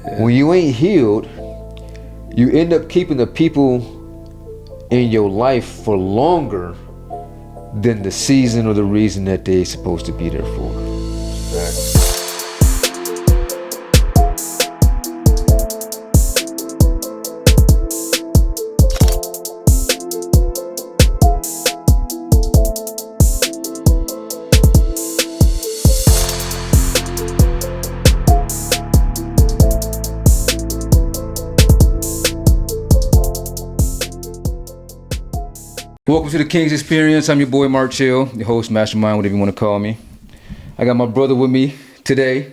When you ain't healed, you end up keeping the people in your life for longer than the season or the reason that they're supposed to be there for. Welcome to the King's Experience. I'm your boy Mark Chill, the host, mastermind, whatever you want to call me. I got my brother with me today,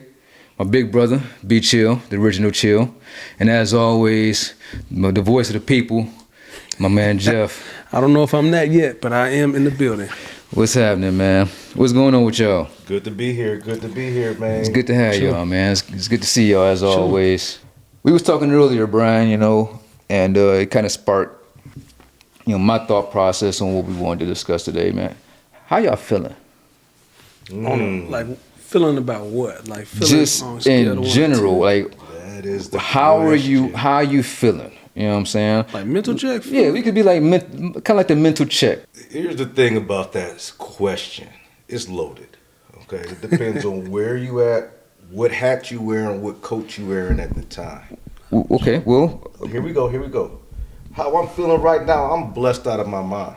my big brother, B Chill, the original Chill. And as always, the voice of the people, my man Jeff. I don't know if I'm that yet, but I am in the building. What's happening, man? What's going on with y'all? Good to be here. Good to be here, man. It's good to have y'all, man. It's good to see y'all as always. We was talking earlier, Brian, and it kind of sparked my thought process on what we wanted to discuss today, man. How y'all feeling? Like feeling about what? Like feeling Just on a scale in of 1 to general, 10? like That is the how question. are you feeling? You know what I'm saying? Like mental check? Yeah, we could be like kind of like the mental check. Here's the thing about that question. It's loaded. Okay, it depends on where you at, what hat you wearing, what coat you wearing at the time. Okay, well, Here we go. How I'm feeling right now, I'm blessed out of my mind.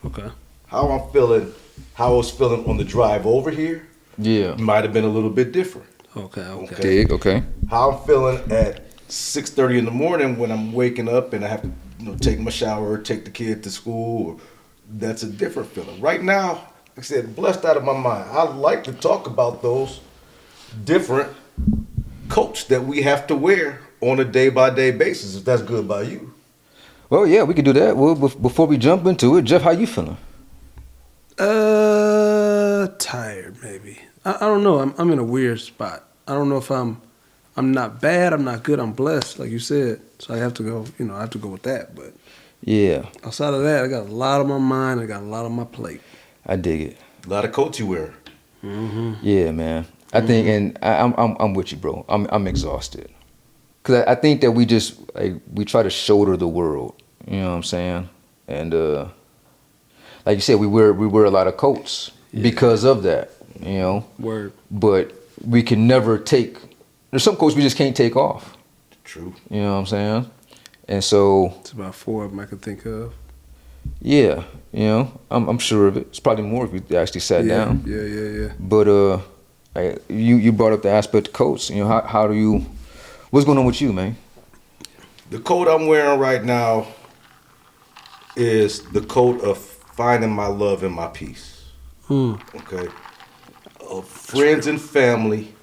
Okay. How I'm feeling, how I was feeling on the drive over here, yeah. might have been a little bit different. Okay. Dig, okay. How I'm feeling at 6:30 in the morning when I'm waking up and I have to take my shower, take the kid to school. That's a different feeling. Right now, like I said, blessed out of my mind. I like to talk about those different coats that we have to wear on a day-by-day basis, if that's good by you. Well, yeah, we could do that. Well, before we jump into it, Jeff, how you feeling? Tired maybe. I don't know. I'm in a weird spot. I don't know if I'm not bad. I'm not good. I'm blessed, like you said. So I have to go. I have to go with that. But Yeah, outside of that, I got a lot on my mind. I got a lot on my plate. I dig it. A lot of coats you wear. Mm-hmm. Yeah, man. I think, and I'm with you, bro. I'm exhausted. Cause I think that we just we try to shoulder the world. You know what I'm saying? And like you said, we wear a lot of coats because of that. Word. But we can never take. There's some coats we just can't take off. True. You know what I'm saying? And so It's about 4 of them I can think of. yeah, I'm sure of it. It's probably more if we actually sat down. Yeah. But you brought up the aspect of coats. How do you? What's going on with you, man? The coat I'm wearing right now is the coat of finding my love and my peace. Okay. Friends and family,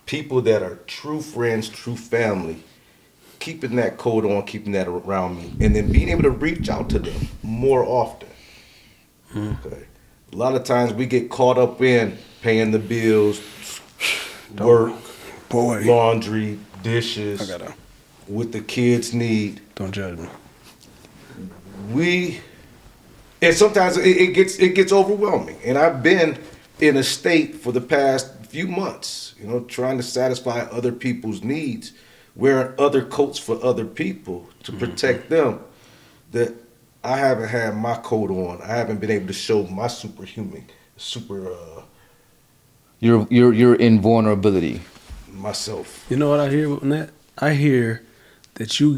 people that are true friends, true family, keeping that coat on, keeping that around me, and then being able to reach out to them more often. Okay. A lot of times we get caught up in paying the bills, work, Boy. laundry, dishes, I gotta. what the kids need. Don't judge me. And sometimes it gets overwhelming. And I've been in a state for the past few months, trying to satisfy other people's needs, wearing other coats for other people to protect them, that I haven't had my coat on. I haven't been able to show my You're in vulnerability. myself. You know what I hear with that? I hear that you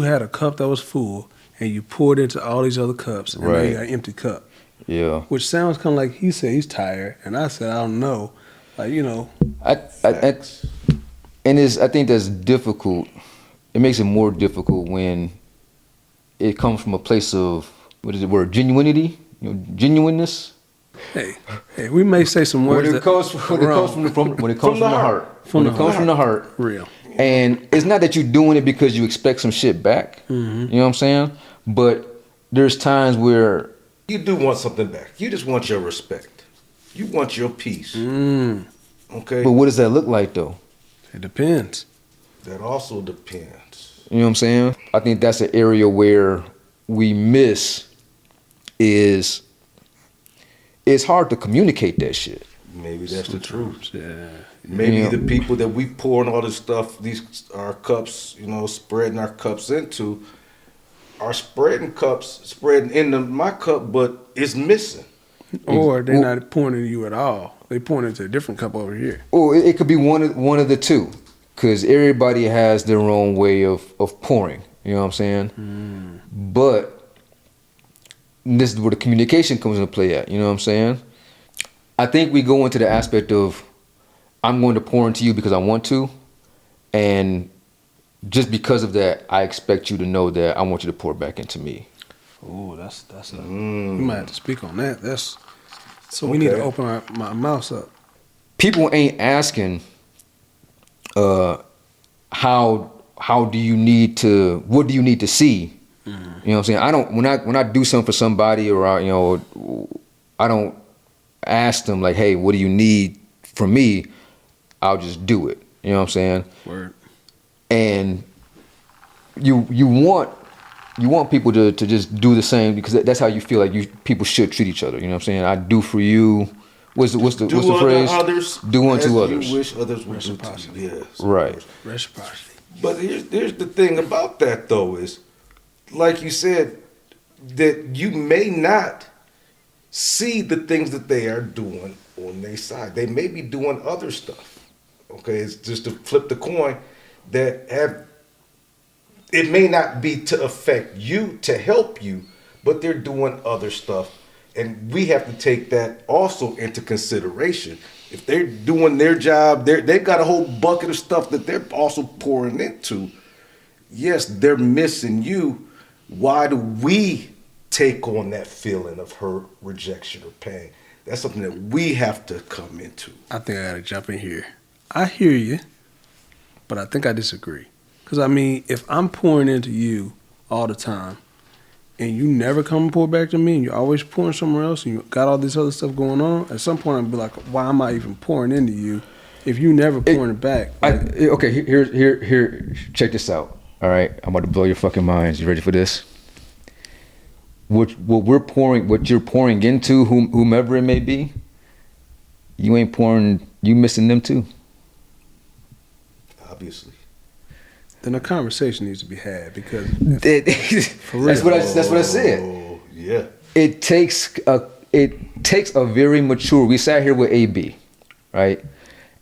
had a cup that was full and you poured into all these other cups and now Right. you got an empty cup. Yeah. Which sounds kind of like he said he's tired and I said I don't know. Like, I think that's difficult. It makes it more difficult when it comes from a place of genuinity, genuineness. hey, we may say some words When it that comes from the heart. When it comes from the heart. real. And it's not that you're doing it because you expect some shit back. Mm-hmm. You know what I'm saying? But there's times where You do want something back. You just want your respect. You want your peace. Okay? but what does that look like though? It depends. That also depends. You know what I'm saying? I think that's an area where we miss is it's hard to communicate that shit. Maybe that's the truth. Yeah. Maybe Yeah. the people that we pouring all this stuff, our cups, spreading our cups into, are spreading into my cup, but it's missing. Or they're not pointing to you at all. They pointing to a different cup over here. Or it could be one of the two, because everybody has their own way of pouring. You know what I'm saying? But this is where the communication comes into play at. You know what I'm saying? I think we go into the aspect of I'm going to pour into you because I want to, and just because of that, I expect you to know that I want you to pour back into me. Oh, that's a. We might have to speak on that. That's so we need to Okay. open my mouth up. People ain't asking, how do you need to? What do you need to see? You know what I'm saying? I don't when I do something for somebody, or I don't ask them like, hey, what do you need from me? I'll just do it. You know what I'm saying? Word. And you want people to just do the same, because that's how you feel like people should treat each other. You know what I'm saying? I do for you. What's the phrase? Others Do unto as others. You wish others would do to Reciprocity. you. Yes. Right. Reciprocity. But here's the thing about that though is, like you said, that you may not see the things that they are doing on their side. They may be doing other stuff. Okay, it's just to flip the coin that it may not be to affect you, to help you, but they're doing other stuff. And we have to take that also into consideration. If they're doing their job, they've got a whole bucket of stuff that they're also pouring into. Yes, they're missing you. Why do we take on that feeling of hurt, rejection, or pain? That's something that we have to come into. I think I gotta jump in here. I hear you, but I think I disagree. Because, I mean, if I'm pouring into you all the time and you never come and pour back to me and you're always pouring somewhere else and you got all this other stuff going on, at some point I'm be like, why am I even pouring into you if you never pouring it back? Okay, here, check this out. All right, I'm about to blow your fucking minds. You ready for this? What you're pouring into whomever it may be, you missing them too. Obviously. then a conversation needs to be had because that's what I said. Oh, yeah. It takes a very mature. We sat here with AB, right?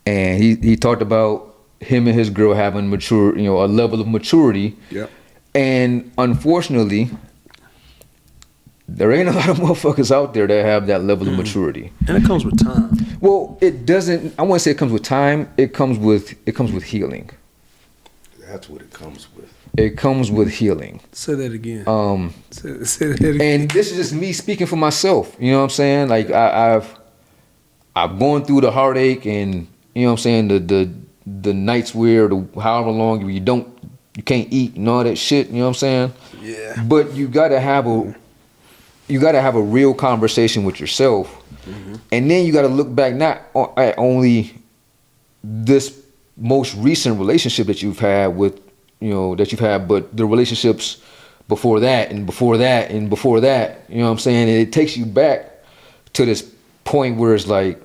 And he talked about him and his girl having mature, a level of maturity. Yeah. And unfortunately, there ain't a lot of motherfuckers out there that have that level of maturity. And it comes with time. Well, it doesn't. I want to say it comes with time. It comes with healing. That's what it comes with. It comes with healing. Say that again. Say that again. And this is just me speaking for myself. You know what I'm saying? Like I've gone through the heartache and you know what I'm saying, the nights where however long you can't eat and all that shit. You know what I'm saying? Yeah. But you gotta have a real conversation with yourself, and then you gotta look back not at only this most recent relationship that you've had but the relationships before that and before that and before that. You know what I'm saying? And it takes you back to this point where it's like,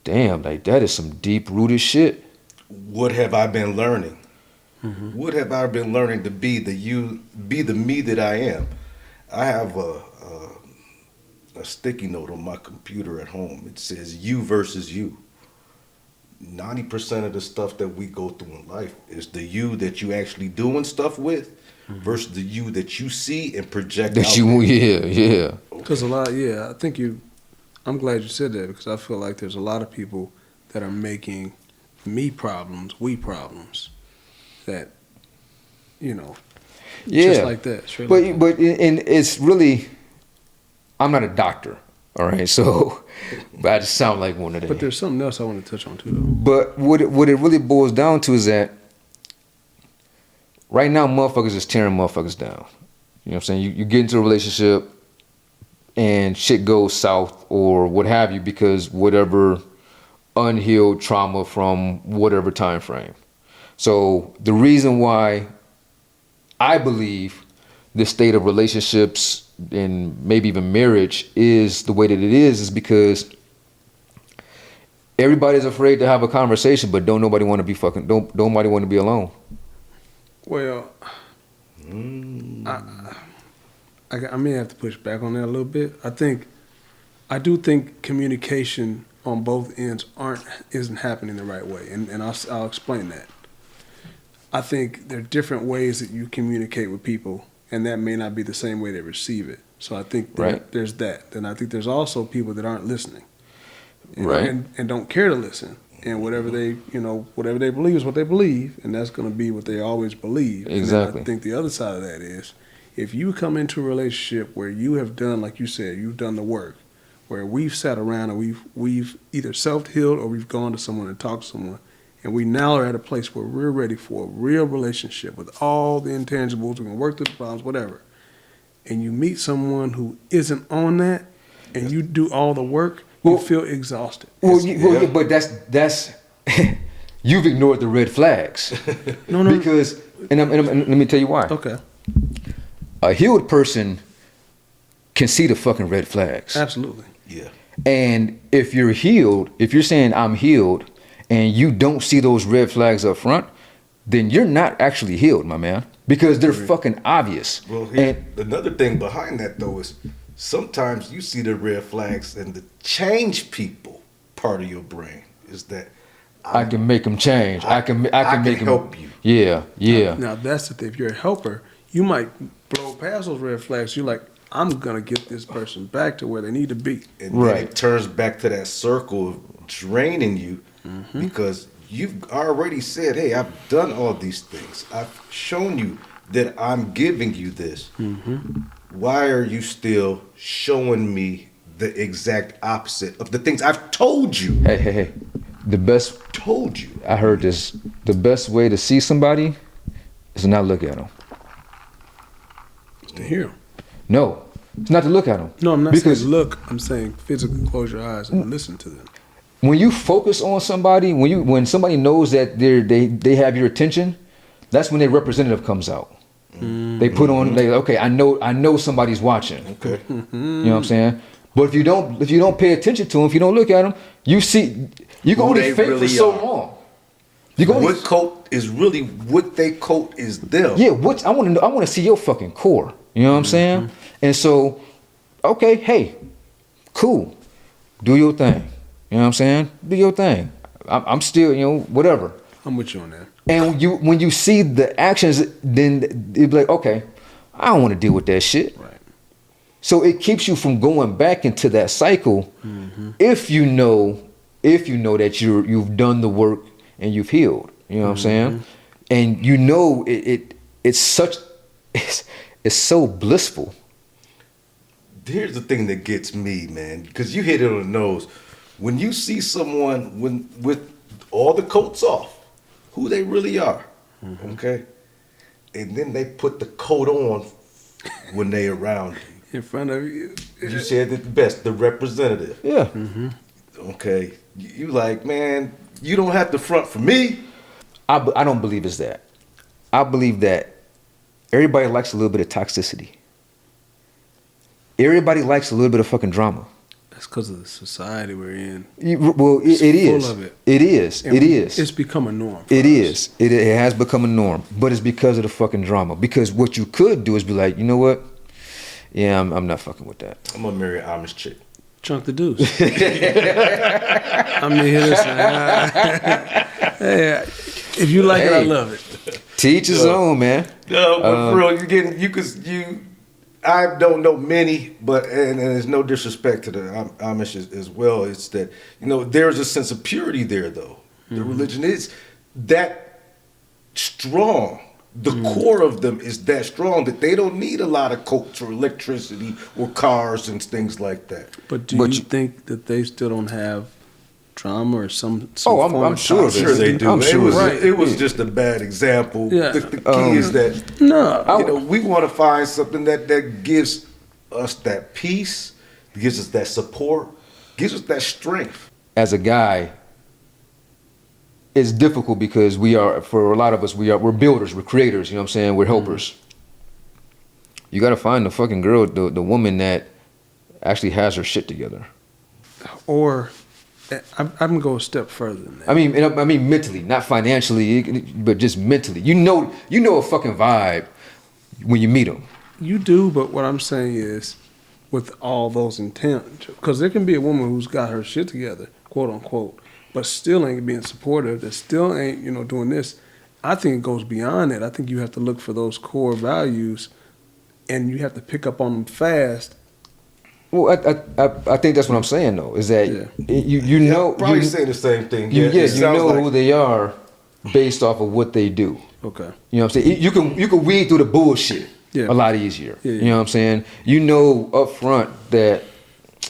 damn, like that is some deep rooted shit. What have I been learning? What have I been learning to be the me that I am? I have a sticky note on my computer at home. It says you versus you. 90% of the stuff that we go through in life is the you that you actually doing stuff with versus the you that you see and project out. Yeah. Because I'm glad you said that because I feel like there's a lot of people that are making me problems, we problems, that, just like that. Straight But like that. but and it's really, I'm not a doctor, all right. So, but I just sound like one of them. But there's something else I want to touch on too, though. But what it really boils down to is that right now motherfuckers is tearing motherfuckers down. You know what I'm saying? You get into a relationship and shit goes south or what have you because whatever unhealed trauma from whatever time frame. So the reason why I believe the state of relationships and maybe even marriage is the way that it is because Everybody's afraid to have a conversation, but don't nobody want to be fucking. Don't nobody want to be alone. Well, I may have to push back on that a little bit. I do think communication on both ends isn't happening the right way, and I'll explain that. I think there are different ways that you communicate with people, and that may not be the same way they receive it. So I think there's that. Then I think there's also people that aren't listening, and don't care to listen. And whatever they believe is what they believe, and that's going to be what they always believe. Exactly. And I think the other side of that is, if you come into a relationship where you have done, like you said, you've done the work, where we've sat around and we've either self-healed or we've gone to someone and talked to someone, and we now are at a place where we're ready for a real relationship with all the intangibles, we can work through the problems, whatever, and you meet someone who isn't on that, and you do all the work, you feel exhausted. Well, but that's you've ignored the red flags. No. Because, and let me tell you why. Okay. A healed person can see the fucking red flags. Absolutely. Yeah. And if you're healed, if you're saying I'm healed, and you don't see those red flags up front, then you're not actually healed, my man, because they're fucking obvious. Well, another thing behind that though is sometimes you see the red flags, and the change people part of your brain is that I can make them change. I can make them help you. Yeah. Now that's the thing. If you're a helper, you might blow past those red flags. You're like, I'm gonna get this person back to where they need to be. And then it turns back to that circle of draining you because you've already said, hey, I've done all these things. I've shown you that I'm giving you this. Why are you still showing me the exact opposite of the things I've told you? Hey. The best, Told you. I heard this, the best way to see somebody is to not look at them. To hear them. No, it's not to look at them. No, I'm not because saying look. I'm saying physically close your eyes and listen to them. when you focus on somebody, when somebody knows that they have your attention, that's when their representative comes out. They put on, okay, I know somebody's watching. Okay. You know what I'm saying? But if you don't pay attention to them, if you don't look at them, you can only fake for so long. What coat is really what they coat is them. Yeah, I want to know. I want to see your fucking core. You know what I'm saying? And so, okay, hey, cool, do your thing. You know what I'm saying? Do your thing. I'm still, whatever. I'm with you on that. And when you see the actions, then it'd be like, okay, I don't want to deal with that shit. Right. So it keeps you from going back into that cycle. If you know that you've done the work and you've healed. You know what I'm saying? And it's so blissful. Here's the thing that gets me, man, because you hit it on the nose. When you see someone with all the coats off, who they really are, okay? And then they put the coat on when they around you. In front of you. You said it the best, the representative. Yeah. Okay. You like, man, you don't have to front for me. I don't believe it's that. I believe that everybody likes a little bit of toxicity. Everybody likes a little bit of fucking drama. That's because of the society we're in. It is. Full of it. It is. And It is. It's become a norm. It is. It has become a norm. But it's because of the fucking drama. Because what you could do is be like, you know what? Yeah, I'm not fucking with that. I'm gonna marry an Amish chick. Chunk the deuce. I mean, listen. Hey, if you like it, I love it. Teach his own, man. No, but for real, I don't know many, but and there's no disrespect to the Amish as well. It's that there's a sense of purity there, though. The religion is that strong. The core of them is that strong that they don't need a lot of coats or electricity or cars and things like that. But do you think that they still don't have drama or some I'm form of sure I'm sure they do. I'm sure It was just a bad example. Yeah. The key is that we want to find something that gives us that peace, gives us that support, gives us that strength. As a guy, it's difficult because for a lot of us, we're builders, we're creators, you know what I'm saying? We're helpers. You got to find the fucking girl, the woman that actually has her shit together. Or I'm gonna go a step further than that. I mean mentally, not financially, but just mentally. You know a fucking vibe when you meet them. You do, but what I'm saying is, with all those intent, because there can be a woman who's got her shit together, quote unquote, but still ain't being supportive, that still ain't, doing this. I think it goes beyond that. I think you have to look for those core values, and you have to pick up on them fast. Well, I think that's what I'm saying though. Is that you know probably saying the same thing. You know like, who they are based off of what they do. Okay. You know what I'm saying? You can weed through the bullshit a lot easier. Yeah. You know what I'm saying? You know up front that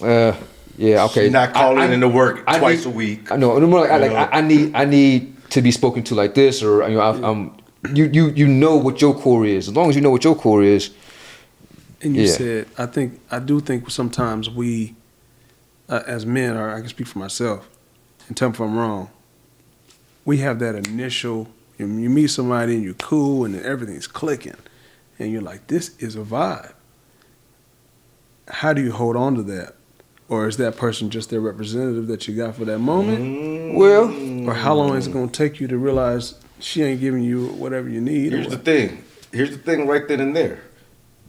okay. You're not calling into work twice a week. I know. More like I need to be spoken to like this, or you know what your core is. As long as you know what your core is. And you said, I do think sometimes we, as men, or I can speak for myself, and tell me if I'm wrong, we have that initial, you meet somebody and you're cool and everything's clicking, and you're like, this is a vibe. How do you hold on to that? Or is that person just their representative that you got for that moment? Well, or how long is it going to take you to realize she ain't giving you whatever you need? Here's the thing right then and there.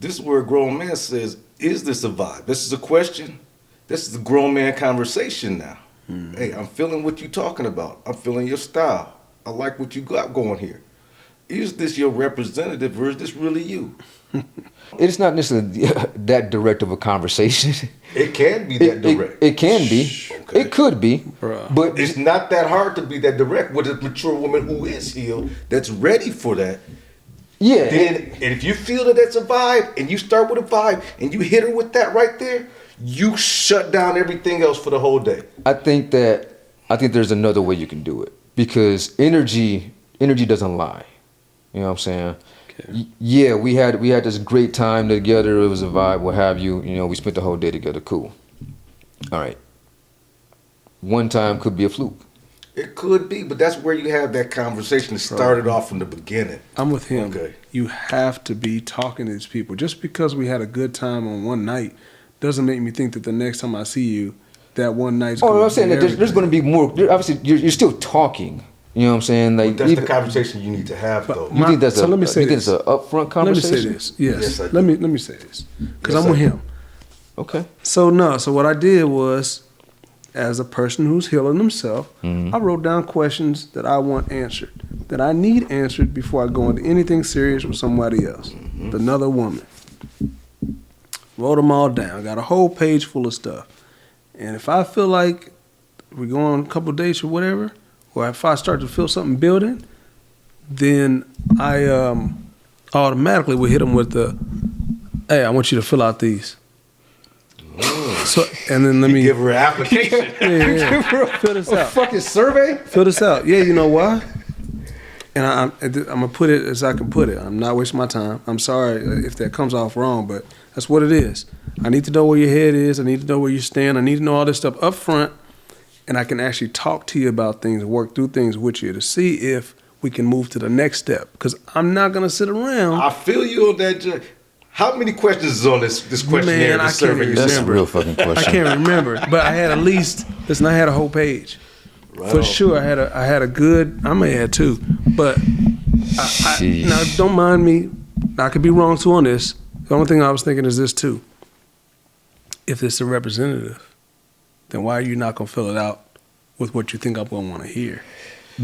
This is where a grown man says, is this a vibe? This is a question. This is a grown man conversation now. Hey, I'm feeling what you're talking about. I'm feeling your style. I like what you got going here. Is this your representative or is this really you? It's not necessarily that direct of a conversation. It can be that direct. It can be. Okay. It could be. Bruh. But it's not that hard to be that direct with a mature woman who is healed, that's ready for that. Yeah. And if you feel that that's a vibe and you start with a vibe and you hit her with that right there, you shut down everything else for the whole day. I think there's another way you can do it, because energy doesn't lie. You know what I'm saying? Okay. Yeah, we had this great time together. It was a vibe, what have you. We spent the whole day together. Cool. All right. One time could be a fluke. It could be, but that's where you have that conversation that started off from the beginning. I'm with him. Okay. You have to be talking to these people. Just because we had a good time on one night doesn't make me think that the next time I see you, that one night's going to be I'm saying that there's going to be more. Obviously, you're still talking. You know what I'm saying? Like, but that's the conversation you need to have, though. You think that's let me say this. It's an upfront conversation? Let me say this. Yes. I do. Let me say this. Because I'm with him. Okay. So what I did was, as a person who's healing himself, I wrote down questions that I want answered, that I need answered before I go into anything serious with somebody else, with another woman. Wrote them all down. Got a whole page full of stuff. And if I feel like we go on a couple of dates or whatever, or if I start to feel something building, then I automatically will hit them with the, hey, I want you to fill out these. So, and then let me give her an application. Fill this out. A fucking survey? Fill this out. Yeah, you know why? And I'm gonna put it as I can put it. I'm not wasting my time. I'm sorry if that comes off wrong, but that's what it is. I need to know where your head is. I need to know where you stand. I need to know all this stuff up front, and I can actually talk to you about things, work through things with you to see if we can move to the next step. Because I'm not gonna sit around. I feel you on that. How many questions is on this questionnaire? Man, I can't remember. That's a real fucking question. I can't remember, but I had at least. Listen, I had a whole page. Right for on. sure. I had a good. I may have two, but I now don't mind me. I could be wrong too on this. The only thing I was thinking is this too. If it's a representative, then why are you not gonna fill it out with what you think I'm gonna want to hear?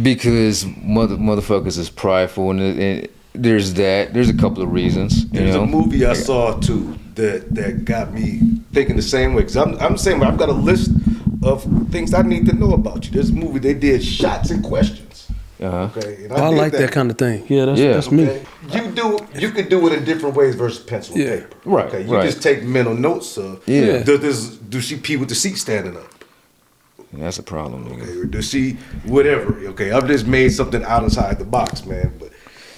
Because motherfuckers is prideful, and there's that. There's a couple of reasons. There's a movie I saw too that got me thinking the same way. Because I'm the same way. I've got a list of things I need to know about you. There's a movie they did shots and questions. Okay, and I like that kind of thing. Yeah, that's me. Okay? You could do it in different ways versus pencil and paper. Right. Okay, you just take mental notes of. Yeah. Do she pee with the seat standing up? That's a problem, nigga. Okay, or does she whatever? Okay, I've just made something outside the box, man. But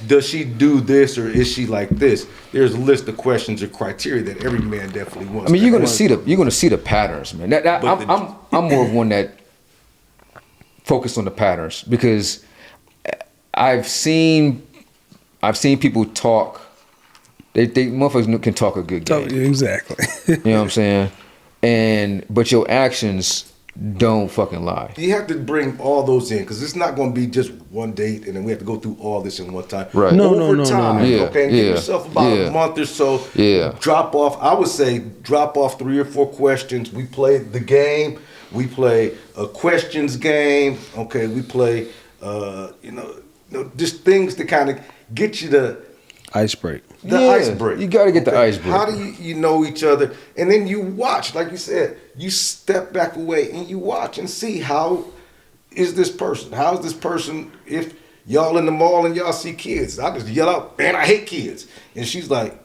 does she do this or is she like this? There's a list of questions or criteria that every man definitely wants. I mean, you're gonna see the patterns, man. I'm more of one that focus on the patterns, because I've seen people talk. They motherfuckers can talk a good game. Exactly. You know what I'm saying? But your actions don't fucking lie. You have to bring all those in because it's not going to be just one date and then we have to go through all this in one time. Right. Over time, Yeah, okay? Give yeah, yourself about yeah. a month or so. Yeah. Drop off. I would say drop off 3 or 4 questions. We play the game. We play a questions game. Okay. We play, just things to kind of get you to Ice break. the Yeah, ice break. you gotta get the ice break. How do you know each other? And then you watch, like you said, you step back away and you watch and see how is this person? How is this person if y'all in the mall and y'all see kids? I just yell out, man, I hate kids. And she's like,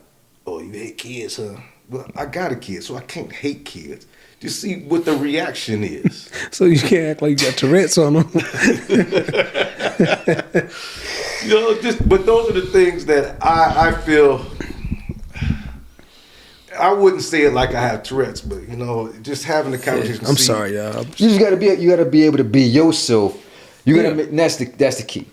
oh, you hate kids, huh? Well, I got a kid, so I can't hate kids. Just see what the reaction is. So you can't act like you got Tourette's on them. But those are the things that I feel. I wouldn't say it like I have Tourette's, but just having the conversation. I'm sorry, y'all. You just gotta be able to be yourself. You gotta make, that's the key.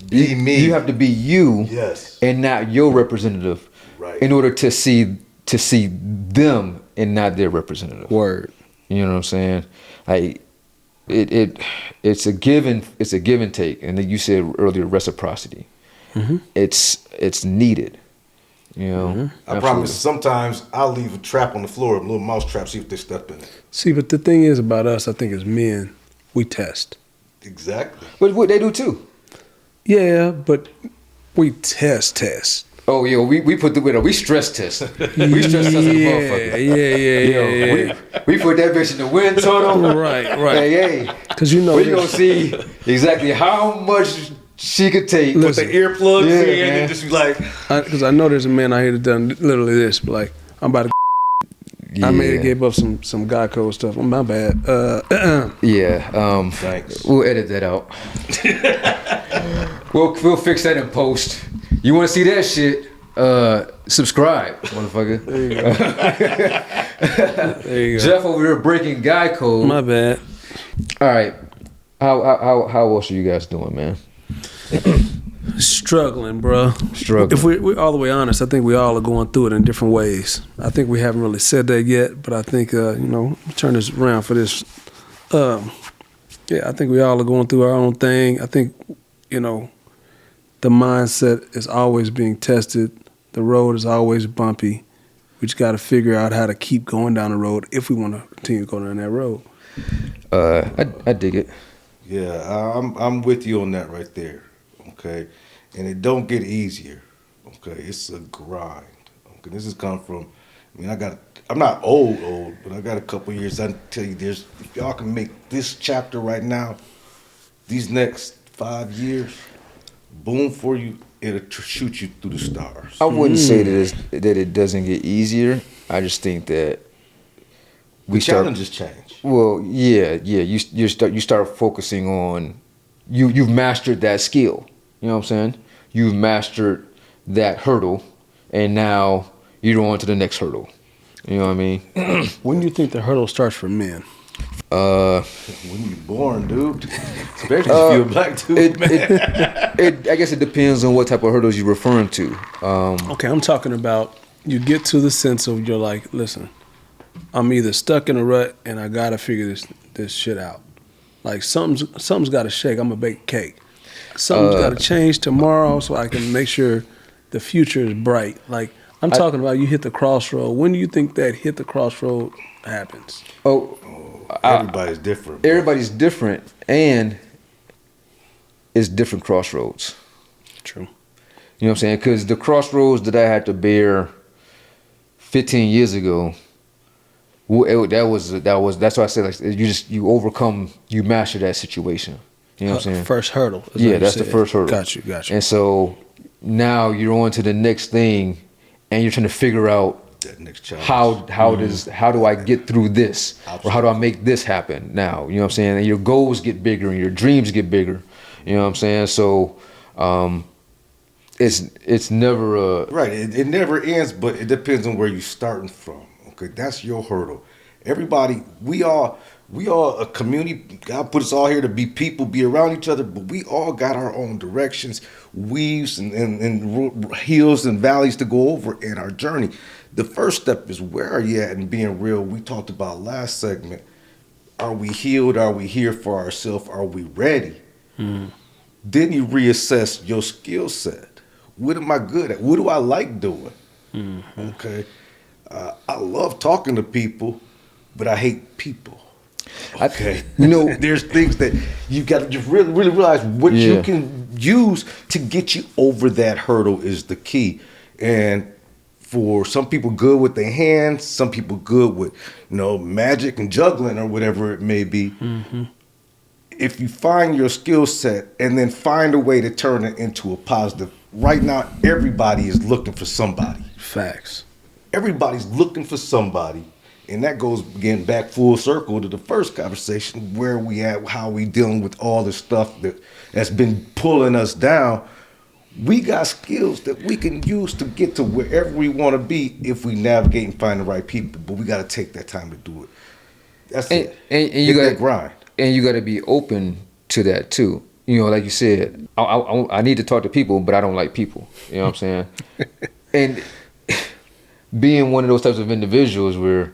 Be me. You have to be you, Yes. and not your representative, Right. in order to see them and not their representative. Word. You know what I'm saying? Like it's a give and take, and then you said earlier reciprocity. Mm-hmm. It's needed. You know, I promise. Sometimes I'll leave a trap on the floor, a little mouse trap, see if they step in it. See, but the thing is about us, I think as men, we test. Exactly. But what they do too. Yeah, but we test. Oh yeah, we put we stress test. We stress test a motherfucker. Yeah. We put that bitch in the wind tunnel. Right. Hey, Because we gonna see exactly how much she could take. Put Listen. the earplugs Yeah, in man. and just be like, Because I know there's a man out here that done literally this, but like, I'm about to I may have gave up some guy code stuff. My bad. Yeah. Thanks. We'll edit that out. We'll fix that in post. You want to see that shit? Subscribe, motherfucker. There you go. Jeff over here breaking guy code. My bad. All right. How else are you guys doing, man? Struggling, bro. Struggling. If we're all the way honest, I think we all are going through it in different ways. I think we haven't really said that yet, but I think, turn this around for this. I think we all are going through our own thing. I think, the mindset is always being tested. The road is always bumpy. We just got to figure out how to keep going down the road if we want to continue to go down that road. I dig it. yeah, I'm with you on that right there. Okay, and it don't get easier. Okay, it's a grind. Okay, this has come from. I'm not old, but I got a couple years. I can tell you, if y'all can make this chapter right now, these next 5 years, boom for you, it'll shoot you through the stars. I wouldn't say that it doesn't get easier. I just think that The challenges change. Well, yeah. You start focusing on you've mastered that skill. You know what I'm saying? You've mastered that hurdle, and now you're on to the next hurdle. You know what I mean? When do you think the hurdle starts for men? When you born, dude, especially if you're a black dude, man. I guess it depends on what type of hurdles you're referring to. Okay, I'm talking about you get to the sense of you're like, listen, I'm either stuck in a rut and I gotta figure this shit out. Like something's gotta shake. I'm gonna bake a cake. Something's gotta change tomorrow so I can make sure the future is bright. Like I'm talking about you hit the crossroad. When do you think that hit the crossroad happens? Everybody's different. Bro. Everybody's different, and it's different crossroads. True. You know what I'm saying? Because the crossroads that I had to bear 15 years ago, that's why I said, like, you overcome, you master that situation. You know what I'm saying? First hurdle. Yeah, that's the first hurdle. Got you. And so now you're on to the next thing, and you're trying to figure out That next challenge. how do I get through this, or how do I make this happen now? You know what I'm saying? And your goals get bigger and your dreams get bigger. You know what I'm saying? So it's never Right. It never ends, but it depends on where you're starting from. Okay, that's your hurdle. Everybody, we are a community. God put us all here to be people, be around each other, but we all got our own directions, weaves, and hills and valleys to go over in our journey. The first step is where are you at and being real. We talked about last segment. Are we healed? Are we here for ourselves? Are we ready? Then you reassess your skill set. What am I good at? What do I like doing? Okay. I love talking to people, but I hate people. Okay. There's things that you got to just really realize what you can use to get you over that hurdle is the key. And for some people good with their hands, some people good with, magic and juggling or whatever it may be. If you find your skill set and then find a way to turn it into a positive, right now everybody is looking for somebody. Facts. Everybody's looking for somebody. And that goes again back full circle to the first conversation, where we at, how we dealing with all the stuff that's been pulling us down. We got skills that we can use to get to wherever we want to be if we navigate and find the right people. But we got to take that time to do it. That's it. And you got got to grind. And you got to be open to that too. Like you said, I need to talk to people, but I don't like people. You know what I'm saying? And being one of those types of individuals where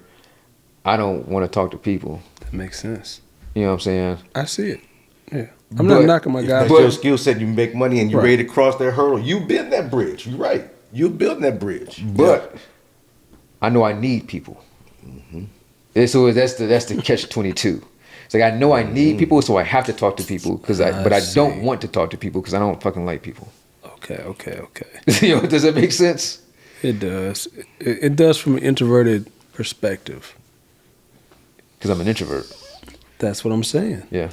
I don't want to talk to people. That makes sense. You know what I'm saying? I see it. Yeah. I'm not knocking my guy. If that's your skill set, you make money and you're ready to cross that hurdle, you build that bridge. You're right. You're building that bridge. But I know I need people. And so that's the catch-22. It's like I know I need people, so I have to talk to people but I don't want to talk to people because I don't fucking like people. Okay. Does that make sense? It does. It does from an introverted perspective. Because I'm an introvert. That's what I'm saying. Yeah.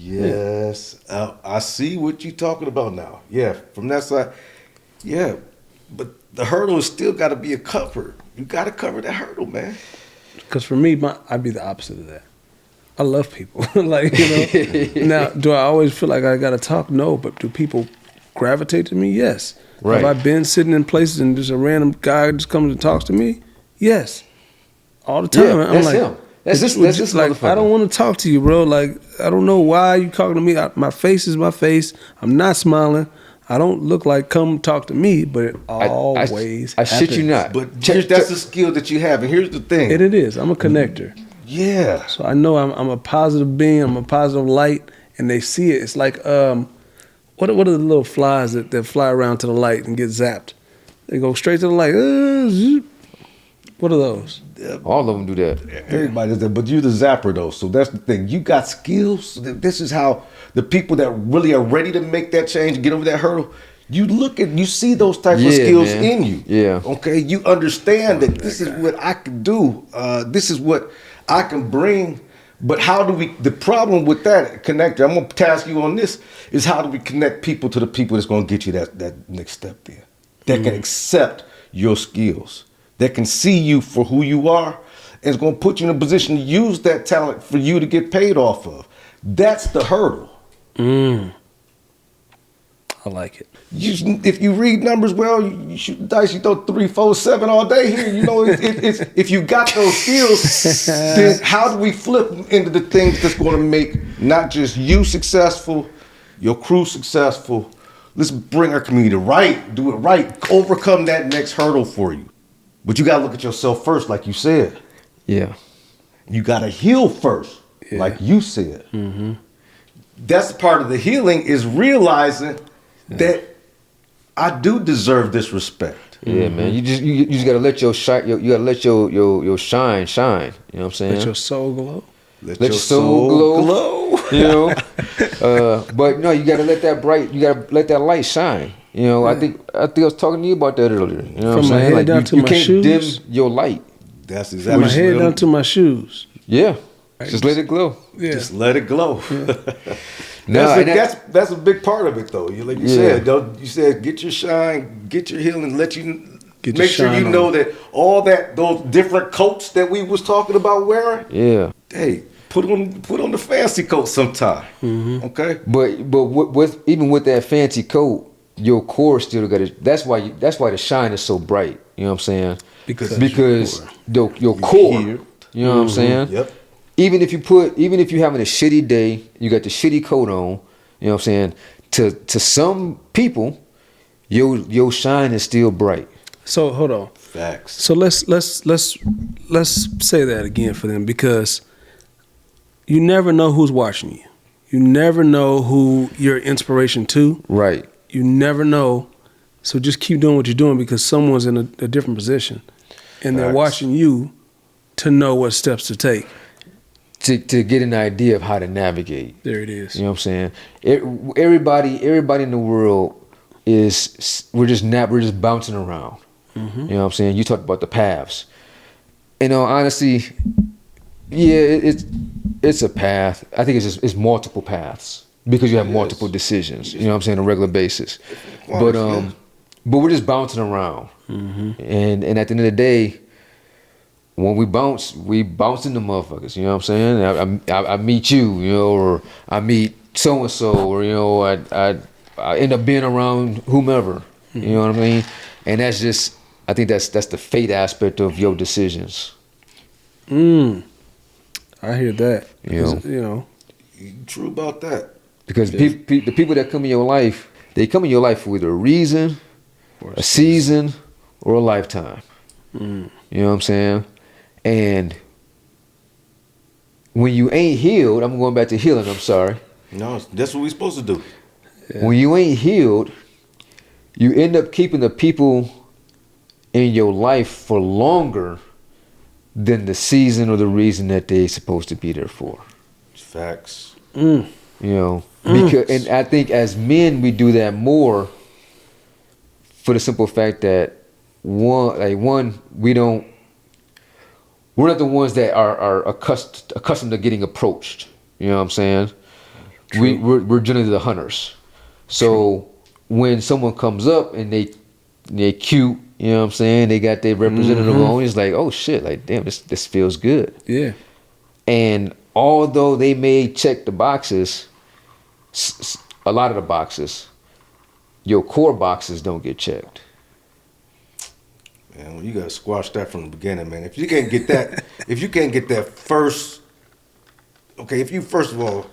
Yes. I see what you're talking about now. Yeah, from that side. Yeah, but the hurdle has still got to be covered. You got to cover that hurdle, man. Because for me, I'd be the opposite of that. I love people. Now, do I always feel like I got to talk? No, but do people gravitate to me? Yes. Right. Have I been sitting in places and just a random guy just comes and talks to me? Yes. All the time. Yeah, I'm that's like, him. That's this like, motherfucker. I don't want to talk to you, bro. Like, I don't know why you talking to me. My face is my face. I'm not smiling. I don't look like come talk to me, but it always I shit you happens. not. But that's the skill that you have. And here's the thing. It is. I'm a connector. Yeah. So I know I'm a positive being. I'm a positive light, and they see it. It's like what are the little flies that fly around to the light and get zapped? They go straight to the light. What are those? All of them do that. Everybody does that, but you're the zapper though. So that's the thing. You got skills. This is how the people that really are ready to make that change, get over that hurdle. You see those types of skills in you. Yeah. Okay. You understand that this is what I can do. This is what I can bring. But how do we? The problem with that connector, I'm gonna task you on this, is how do we connect people to the people that's gonna get you that next step there, that can accept your skills, that can see you for who you are, and is going to put you in a position to use that talent for you to get paid off of. That's the hurdle. I like it. If you read numbers well, you shoot the dice, you throw 3, 4, 7 all day here. It's if you got those skills, then how do we flip into the things that's going to make not just you successful, your crew successful? Let's bring our community right, do it right, overcome that next hurdle for you. But you got to look at yourself first, like you said. Yeah. You got to heal first, like you said. That's part of the healing, is realizing that I do deserve this respect. Yeah, man. You just gotta let your shine. You gotta let your shine. You know what I'm saying? Let your soul glow. Let your soul glow. You know. But no, you gotta let that bright. You gotta let that light shine. You know. I think I was talking to you about that earlier. You know what I'm From my saying? head down to you my can't shoes. dim your light. That's From exactly my head down to my shoes. Yeah. Just let it glow. Yeah. Just let it glow. No, That's a big part of it, though. Like you said, you said get your shine, get your healing, make sure you know that all those different coats that we was talking about wearing. Yeah. Hey, put on the fancy coat sometime. Okay. But even with that fancy coat, your core still got to. That's why the shine is so bright. You know what I'm saying? Because your core. You know what I'm saying? Yep. Even if you're having a shitty day, you got the shitty coat on, you know what I'm saying? To some people, your shine is still bright. So hold on. Facts. So let's say that again for them, because you never know who's watching you. You never know who you're inspiration to. Right. You never know. So just keep doing what you're doing because someone's in a different position. And they're Facts. watching you to know what steps to take. To get an idea of how to navigate. There it is. You know what I'm saying? Everybody in the world we're just bouncing around. Mm-hmm. You know what I'm saying? You talked about the paths. You know, honestly, yeah, it's a path. I think it's multiple paths because you have multiple decisions. You know what I'm saying, on a regular basis. But we're just bouncing around. Mm-hmm. And at the end of the day, when we bounce into motherfuckers. You know what I'm saying? I meet you, you know, or I meet so and so, or you know, I end up being around whomever. You know what I mean? And that's just, I think that's the fate aspect of your decisions. I hear that. You know. True about that. Because the people that come in your life, they come in your life for either a reason, a season, or a lifetime. You know what I'm saying? And when you ain't healed, I'm going back to healing, I'm sorry. No, that's what we're supposed to do. Yeah. When you ain't healed, you end up keeping the people in your life for longer than the season or the reason that they supposed to be there for. Facts. You know, because and I think as men we do that more for the simple fact that we're not the ones that are accustomed to getting approached. You know what I'm saying? We're generally the hunters. So when someone comes up and they're cute, you know what I'm saying? They got their representative on. It's like, oh shit, like damn, this feels good. Yeah. And although they may check the boxes, a lot of the boxes, your core boxes don't get checked. Man, well, you gotta squash that from the beginning, man. If you can't get that, first, okay, if you first of all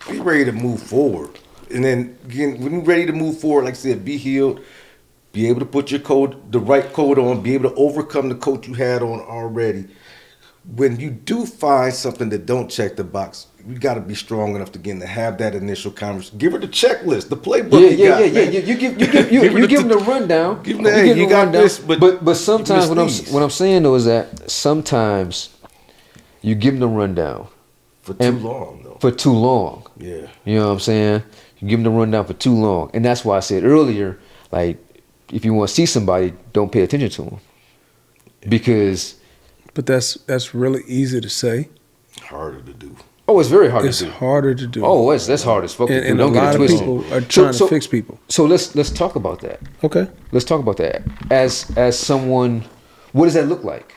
be ready to move forward, and then again, when you're ready to move forward, like I said, be healed, be able to put the right code on, be able to overcome the coat you had on already. When you do find something that don't check the box, you got to be strong enough to have that initial conversation. Give her the checklist, the playbook. Yeah. You give them the rundown. Give them the, hey, you got this. But sometimes what I'm saying though is that sometimes you give them the rundown for too long though. For too long. Yeah. You know what I'm saying? You give them the rundown for too long, and that's why I said earlier, like if you want to see somebody, don't pay attention to them, because. But that's really easy to say. Harder to do. Oh, it's very hard to do. It's harder to do. Oh, that's hard as fuck. And don't a get lot it of twisted. people are trying to fix people. So let's talk about that. Okay. Let's talk about that. As someone, what does that look like?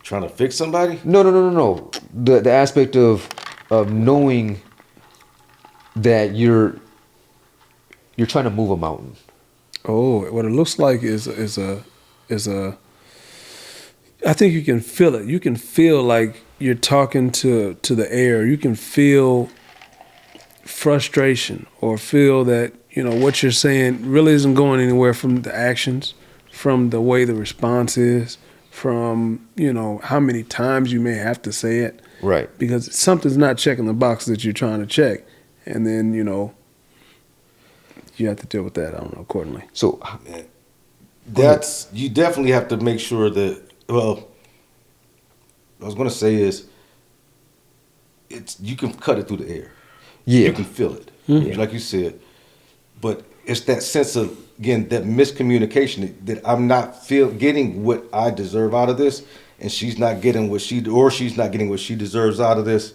Trying to fix somebody? No. The aspect of knowing that you're trying to move a mountain. Oh, what it looks like is a I think you can feel it. You can feel like you're talking to the air. You can feel frustration or feel that, you know, what you're saying really isn't going anywhere from the actions, from the way the response is, from, you know, how many times you may have to say it. Right. Because something's not checking the box that you're trying to check. And then, you know, you have to deal with that, I don't know, accordingly. So you definitely have to make sure that, well, what I was going to say is you can cut it through the air. Yeah. You can feel it, like you said. But it's that sense of, again, that miscommunication that I'm not getting what I deserve out of this, and she's not getting she's not getting what she deserves out of this.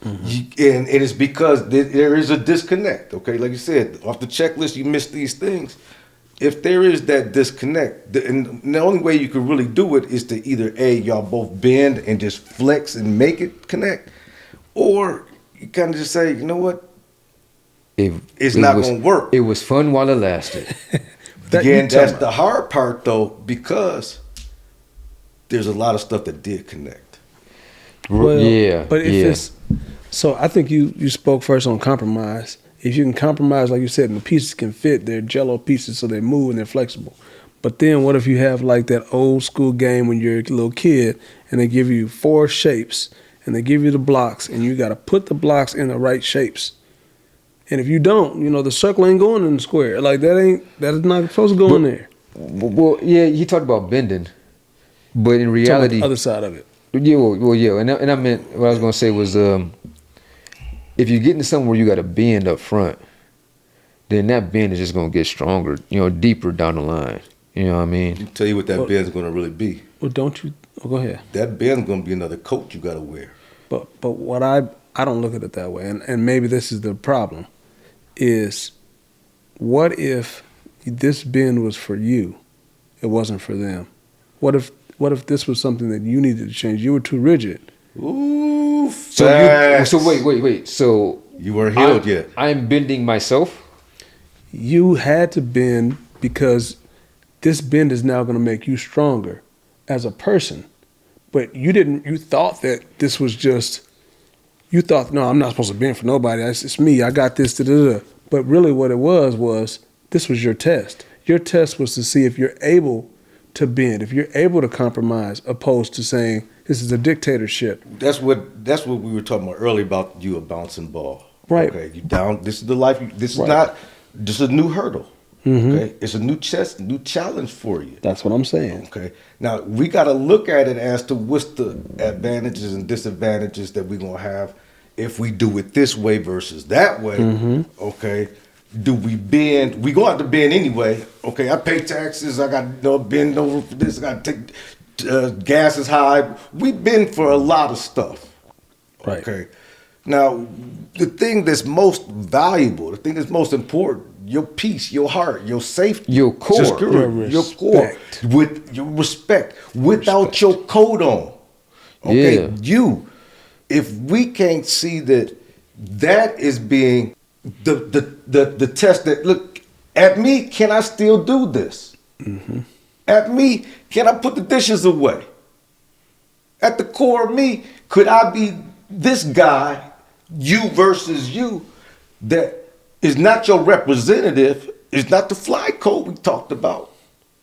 And it is because there is a disconnect, okay? Like you said, off the checklist, you miss these things. If there is that disconnect, and the only way you can really do it is to either y'all both bend and just flex and make it connect, or you kind of just say, you know what, it's not going to work. It was fun while it lasted. Again, that's the hard part though, because there's a lot of stuff that did connect. Well, yeah, but if it's so, I think you spoke first on compromise. If you can compromise, like you said, and the pieces can fit, they're Jello pieces, so they move and they're flexible. But then what if you have like that old school game when you're a little kid and they give you 4 shapes and and they give you the blocks, and you got to put the blocks in the right shapes. And if you don't, the circle ain't going in the square. Like that is not supposed to go in there. Well, yeah, he talked about bending, but in reality, the other side of it. Yeah, well, yeah, and I meant what I was gonna say was, if you get into something where you got to bend up front, then that bend is just gonna get stronger, deeper down the line. You know what I mean? I'll tell you what that bend's gonna really be. Well, don't you? Oh, go ahead. That bend's gonna be another coat you gotta wear. But what I don't look at it that way, and maybe this is the problem, is what if this bend was for you, it wasn't for them? What if this was something that you needed to change? You were too rigid. Ooh, so wait. So you weren't healed yet. I'm bending myself. You had to bend because this bend is now going to make you stronger as a person. But you thought that this was just, you thought, no, I'm not supposed to bend for nobody. It's me. I got this. But really what it was this was your test. Your test was to see if you're able to bend, if you're able to compromise, opposed to saying, this is a dictatorship. That's what we were talking about earlier about you a bouncing ball. Right. Okay, you down. This is the life. This is Right. not. This is a new hurdle. Mm-hmm. Okay, it's a new new challenge for you. That's what I'm saying. Okay, now we got to look at it as to what's the advantages and disadvantages that we're gonna have if we do it this way versus that way. Mm-hmm. Okay, do we bend? We gonna have to bend anyway. Okay, I pay taxes. I got to bend over for this. I got to take gas is high. We bend for a lot of stuff. Right. Okay. Now, the thing that's most valuable, the thing that's most important, your peace, your heart, your safety, Your core. security, Your your core, respect. with your respect, without your coat on. Okay, Yeah. If we can't see that is being the test that look at me, can I still do this? Mm-hmm. At me, can I put the dishes away? At the core of me, could I be this guy? You versus you, that is not your representative, is not the fly coat we talked about.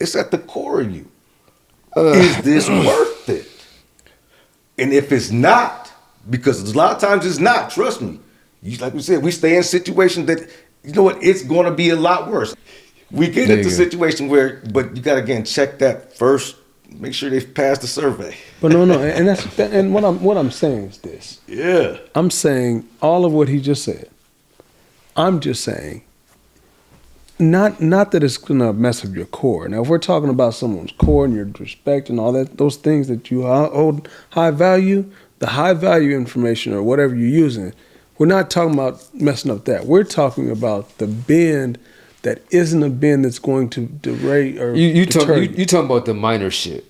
It's at the core of you. Is this worth it? And if it's not, because a lot of times it's not, trust me. Like we said, we stay in situations that, you know what, it's going to be a lot worse. We get There into you a go. situation where, but you got to again check that first. Make sure they pass the survey. But no, and what I'm saying is this. Yeah. I'm saying all of what he just said. I'm just saying, not that it's gonna mess up your core. Now, if we're talking about someone's core and your respect and all that, those things that you hold high value, the high value information or whatever you're using, we're not talking about messing up that. We're talking about the bend that isn't a bend that's going to derail or You deter talking about the minor shit.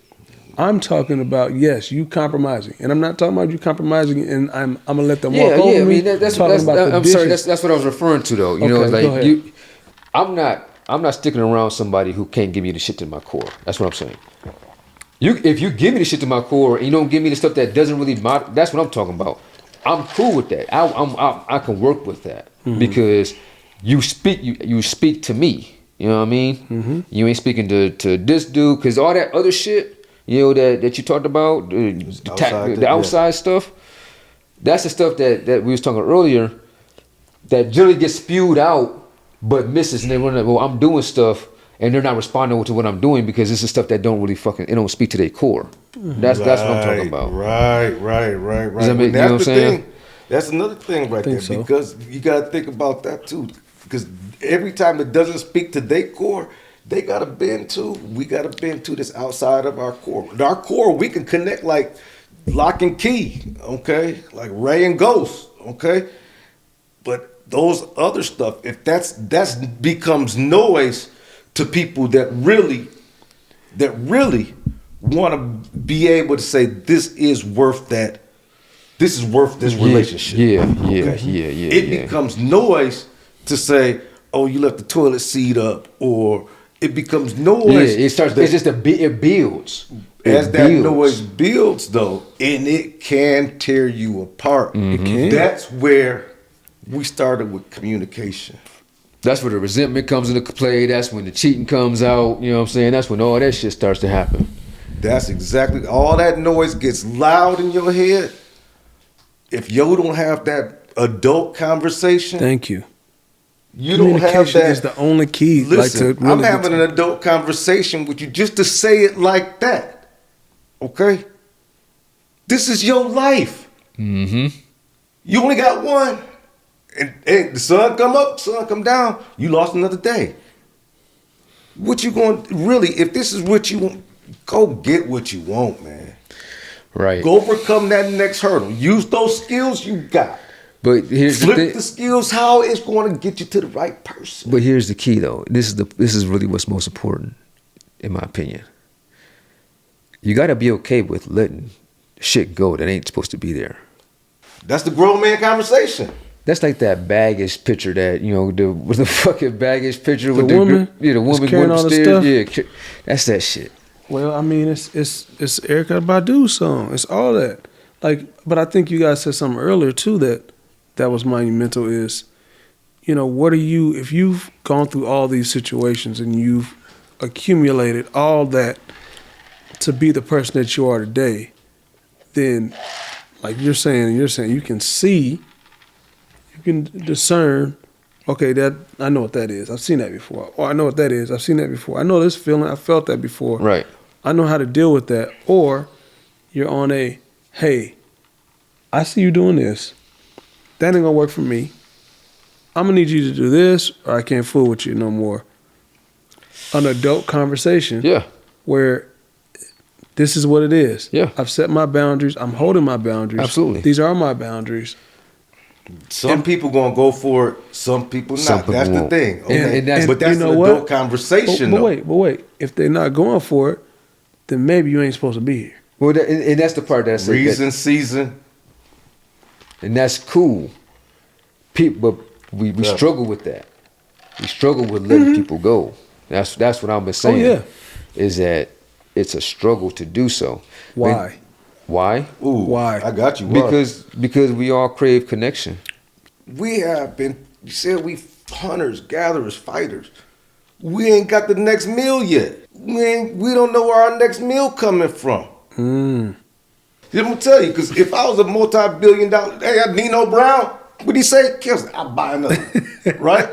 I'm talking about, yes, you compromising, and I'm not talking about you compromising, and I'm gonna let them walk Yeah, over I me. mean that's talking about the I'm sorry. dishes. That's what I was referring to though. You know, Okay, go like ahead. I'm not sticking around somebody who can't give me the shit to my core. That's what I'm saying. If you give me the shit to my core and you don't give me the stuff that doesn't really matter, that's what I'm talking about. I'm cool with that. I can work with that because you speak to me. You know what I mean? You ain't speaking to this dude because all that other shit. That you talked about, the outside stuff. That's the stuff that we was talking earlier that generally gets spewed out but misses, and they run like, well, I'm doing stuff and they're not responding to what I'm doing because this is stuff that don't really it don't speak to their core. That's what I'm talking about. Right. Does that make, you know what I'm saying? That's another thing right there, so. because you got to think about that too. Because every time it doesn't speak to their core, they got to bend too. We got to bend to this outside of our core. Our core, we can connect like lock and key, okay? Like Ray and Ghost, okay? But those other stuff, if that's becomes noise to people that really want to be able to say this is worth that. This is worth this relationship. Yeah. It becomes noise to say, oh, you left the toilet seat up, or it becomes noise. Yeah, it starts. that- It's just it builds. as that noise builds, though, and it can tear you apart. It can. That's where we started with communication. That's where the resentment comes into play. That's when the cheating comes out. You know what I'm saying? That's when all that shit starts to happen. That's exactly all that noise gets loud in your head. if yo don't have that adult conversation, Thank you. you don't have Communication that. is the only key. Listen, like, to really I'm get having to- an adult conversation with you just to say it like that. Okay? This is your life. Mm-hmm. You only got one. And the sun come up, sun come down. You lost another day. What you going really, if this is what you want, go get what you want, man. Right. Go overcome that next hurdle. Use those skills you got. But here's the Flip thing. the skills how it's going to get you to the right person. But here's the key, though. This is really what's most important, in my opinion. You got to be okay with letting shit go that ain't supposed to be there. That's the grown man conversation. That's like that baggage picture that, you know, with the fucking baggage picture The with woman the that's woman carrying going all the upstairs. stuff? Yeah, that's that shit. Well, I mean, it's Erykah Badu's song. It's all that. Like, but I think you guys said something earlier too that was monumental. Is, you know, what are you, if you've gone through all these situations and you've accumulated all that to be the person that you are today, then, like you're saying you can see, you can discern. Okay, that I know what that is. I've seen that before. Or I know what that is. I've seen that before. I know this feeling. I felt that before. Right. I know how to deal with that. Or you're on a, hey, I see you doing this. That ain't gonna work for me. I'm gonna need you to do this, or I can't fool with you no more. An adult conversation. Yeah. Where this is what it is. Yeah. I've set my boundaries. I'm holding my boundaries. Absolutely. These are my boundaries. Some people gonna go for it, some people not. Some people that's won't. the thing. Okay? And that's- but that's you know an what? adult conversation. But though. wait. If they're not going for it, then maybe you ain't supposed to be here. Well, and that's the part that I said. Reason, season. And that's cool. People, but we Yeah. struggle with that. We struggle with letting people go. That's what I've been saying. yeah. Is that it's a struggle to do so. Why? Why? Ooh, Why? I got you. Why? Because we all crave connection. we have been. You said we hunters, gatherers, fighters. We ain't got the next meal yet. We don't know where our next meal coming from. Mm. I'm gonna tell you, because if I was a multi-billion-dollar, hey, I Nino Brown, what'd he say? Kills, I'll buy another, right?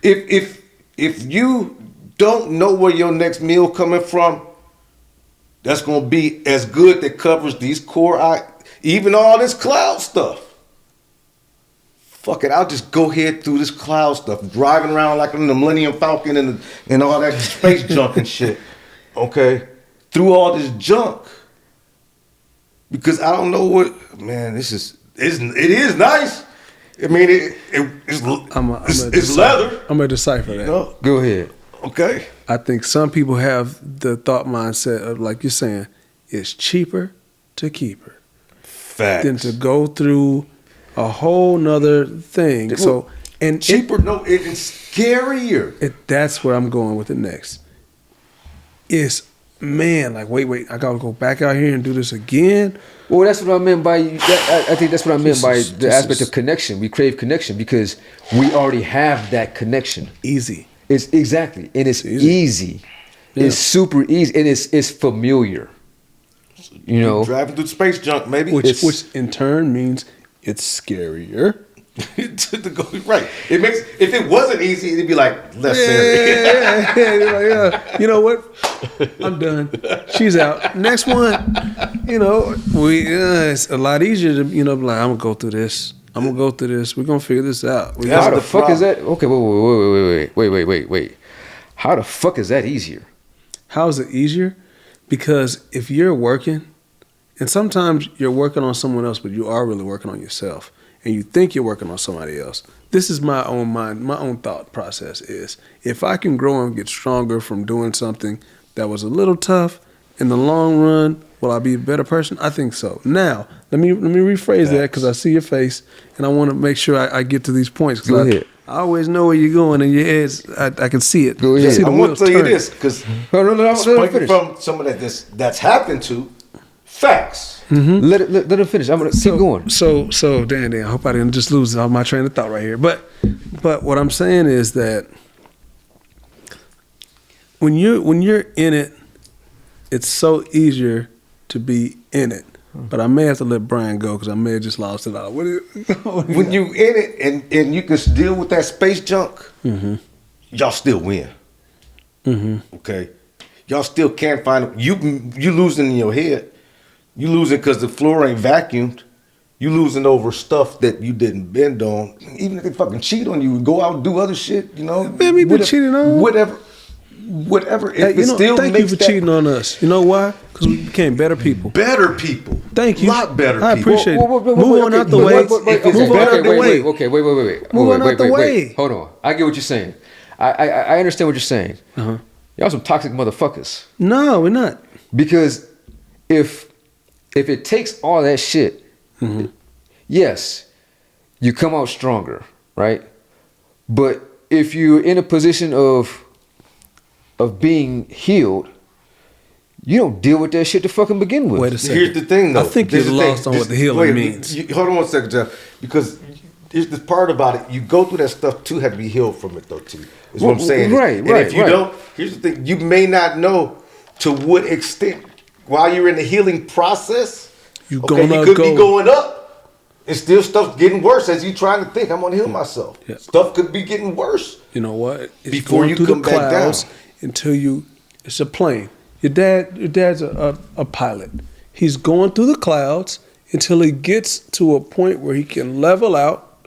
If you don't know where your next meal coming from, that's gonna be as good that covers these core, even all this cloud stuff. Fuck it, I'll just go ahead through this cloud stuff, driving around like in the Millennium Falcon and all that space junk and shit. Okay, through all this junk. Because I don't know what, man. It is nice. I mean, it's leather. I'm gonna decipher that. You know? Go ahead. Okay. I think some people have the thought mindset of, like you're saying, it's cheaper to keep her Facts. than to go through a whole nother thing. So, and cheaper. No, it's scarier. that's where I'm going with it next. It's, man, like, wait, I gotta go back out here and do this again. Well, that's what I meant by. I think that's what I meant by the this aspect is- of connection. We crave connection because we already have that connection. Easy. It's exactly, and it's easy. Yeah. It's super easy, and it's familiar. You know, Driving through space junk, maybe. Which in turn means it's scarier. to go right. It makes. If it wasn't easy, it'd be like less scary. Yeah. You're like, yeah. You know what? I'm done. She's out. Next one. You know, it's a lot easier to, you know, be like, I'm gonna go through this. We're gonna figure this out. That's how the the fuck is problem. that? Okay, wait. How the fuck is that easier? How is it easier? Because if you're working, and sometimes you're working on someone else, but you are really working on yourself, and you think you're working on somebody else. This is my own mind, my own thought process is, if I can grow and get stronger from doing something that was a little tough, in the long run, will I be a better person? I think so. Now, let me rephrase that, because I see your face, and I want to make sure I get to these points. 'Cause Go ahead. I always know where you're going, and your head's, I can see it. Go I ahead. see the I'm gonna wheels tell you turning. this, because No, speaking finish. from someone that's happened to, facts. Let him finish. I'm gonna keep going. So Dan, I hope I didn't just lose all my train of thought right here. But what I'm saying is that when you're in it, it's so easier to be in it. But I may have to let Brian go because I may have just lost it all. When you in it and you can deal with that space junk, y'all still win. Okay, y'all still can't find you losing in your head. You losing because the floor ain't vacuumed. You losing over stuff that you didn't bend on. Even if they fucking cheat on you, go out and do other shit. You know, Man, we been cheating on. whatever. Hey, If it still thank makes you for cheating on us. You know why? Because we became better people. better people. Thank you. A lot better I people. appreciate it. Move on out the way. Move on out the way. Okay, wait. Move on out the way. Hold on. I get what you're saying. I understand what you're saying. Y'all some toxic motherfuckers. No, we're not. Because if it takes all that shit, yes, you come out stronger, right? But if you're in a position of being healed, you don't deal with that shit to fucking begin with. Wait a second. Here's the thing, though. I think you're lost on what the healing means. Hold on one second, Jeff. Because here's the part about it. You go through that stuff to have to be healed from it, though, too. Is what I'm saying. Right, and right, if you right. don't, here's the thing. You may not know to what extent, while you're in the healing process, You okay, gonna you could go. be going up. And still stuff's getting worse as you trying to think, I'm going to heal myself. Yeah. Stuff could be getting worse. You know what? It's Before going you through come the back clouds down. until you. It's a plane. Your dad's a pilot. He's going through the clouds until he gets to a point where he can level out,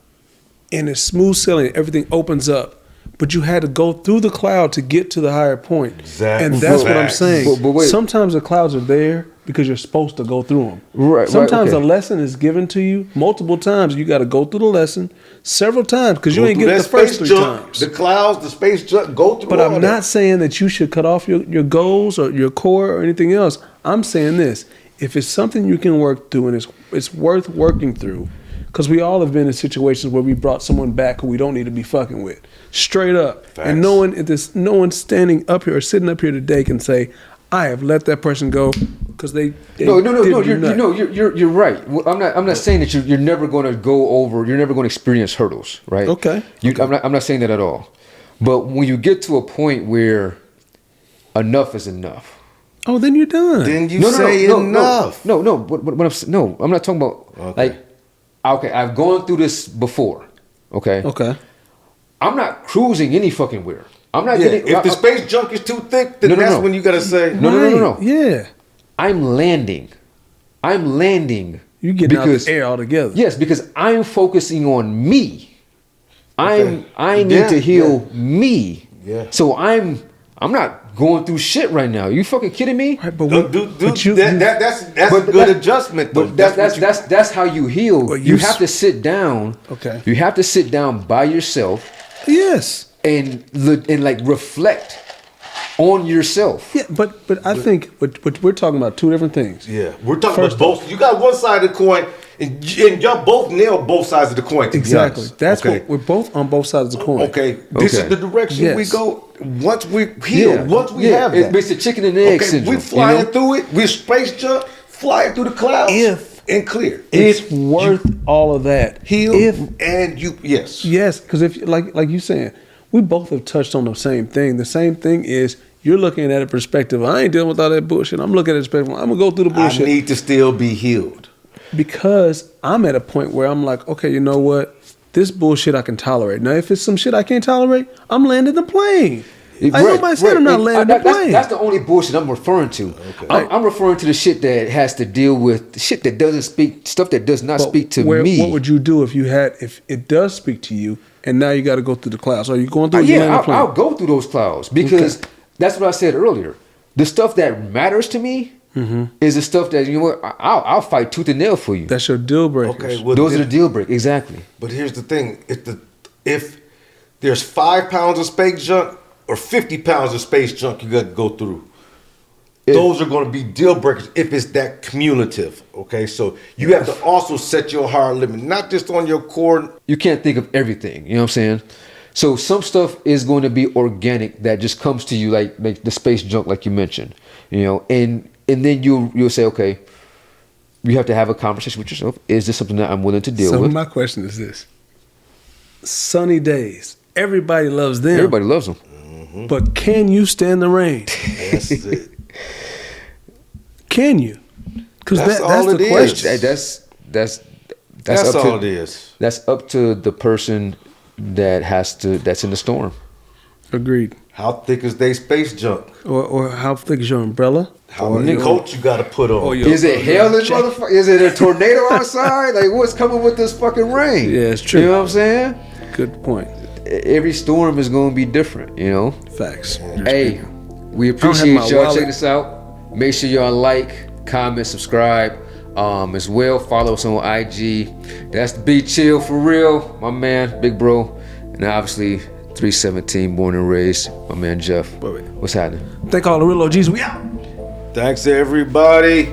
and it's smooth sailing. Everything opens up. But you had to go through the cloud to get to the higher point. Exactly. And that's what I'm Facts. saying. But wait. Sometimes the clouds are there because you're supposed to go through them. Right, Sometimes okay. a lesson is given to you multiple times. You got to go through the lesson several times because you Go ain't through get it that the first space 3 jump, times. The clouds, the space jump, go through But all I'm that. not saying that you should cut off your goals or your core or anything else. I'm saying this. If it's something you can work through and it's worth working through, because we all have been in situations where we brought someone back who we don't need to be fucking with. Straight up. Facts. And no one standing up here or sitting up here today can say, I have let that person go because they No. didn't do You're right. Well, I'm not saying that you're never going to go over. You're never going to experience hurdles, right? Okay. I'm not saying that at all. But when you get to a point where enough is enough. Oh, then you're done. Then you say enough. No. I'm not talking about Okay. Okay, I've gone through this before. Okay. Okay. I'm not cruising any fucking where. I'm not Yeah, getting. if the space junk is too thick, then that's when you gotta say, No. Yeah. I'm landing. You getting out of the air altogether. Yes, because I'm focusing on me. Okay. I need Yeah, to heal me. Yeah. So I'm not going through shit right now. You fucking kidding me? Right, but that's But a good adjustment though. But that's how you heal. But you you have to sit down. Okay. You have to sit down by yourself yes. and like reflect on yourself. Yeah, but I think but we're talking about 2 different things. Yeah, we're talking First about both. You got one side of the coin, and y'all both nailed both sides of the coin. To be Exactly. honest. That's okay. what we're both on both sides of the coin. Okay, this Okay. is the direction Yes. we go. Once we heal, once we have that, it's the chicken and egg okay, syndrome. we flying you know? through it. We space jump, flying through the clouds, and clear. It's worth all of that. Heal If and you yes, because if like you saying, we both have touched on the same thing. The same thing is you're looking at a perspective. I ain't dealing with all that bullshit. I'm looking at a perspective. I'm gonna go through the I bullshit need to still be healed. because I'm at a point where I'm like, okay, you know what? This bullshit I can tolerate. Now, if it's some shit I can't tolerate, I'm landing the plane. I nobody said I'm not And landing the plane. That's the only bullshit I'm referring to. Okay. I'm referring to the shit that has to deal with shit that doesn't speak, stuff that does not But speak to where- me. What would you do if it does speak to you, and now you got to go through the clouds? Are you going through? Or you landing the plane? I'll go through those clouds because Okay. that's what I said earlier. The stuff that matters to me is the stuff that, you know what, I'll fight tooth and nail for you. That's your deal breakers. Okay, well, Those are then- the deal break. Exactly. But here's the thing: if there's 5 pounds of space junk or 50 pounds of space junk you got to go through, those are going to be deal breakers if it's that cumulative. Okay, so you have to also set your hard limit, not just on your core. You can't think of everything. You know what I'm saying? So some stuff is going to be organic that just comes to you like the space junk, like you mentioned. You know, and then you'll say, okay, you have to have a conversation with yourself. Is this something that I'm willing to deal So with? my question is this: sunny days, everybody loves them. Everybody loves them. But can you stand the rain? That's it. Can you? Because That's that's all the it question. Hey, That's up all to, it is. That's up to the person that's in the storm. Agreed. How thick is they space junk? Or how thick is your umbrella? How Or many your- coat you got to put on? or your- Is it hell in Check. motherfucker? Is it a tornado outside? Like what's coming with this fucking rain? Yeah, it's true. You know what I'm saying? Good point. Every storm is gonna be different, you know? Facts. Hey, we have appreciate my y'all. wallet. Check this out. Make sure y'all like, comment, subscribe. As well, follow us on IG. That's the Be Chill for real, my man, big bro. And obviously 317 born and raised, my man Jeff. Wait. What's happening? Thank all the real OGs. We out. Thanks, everybody.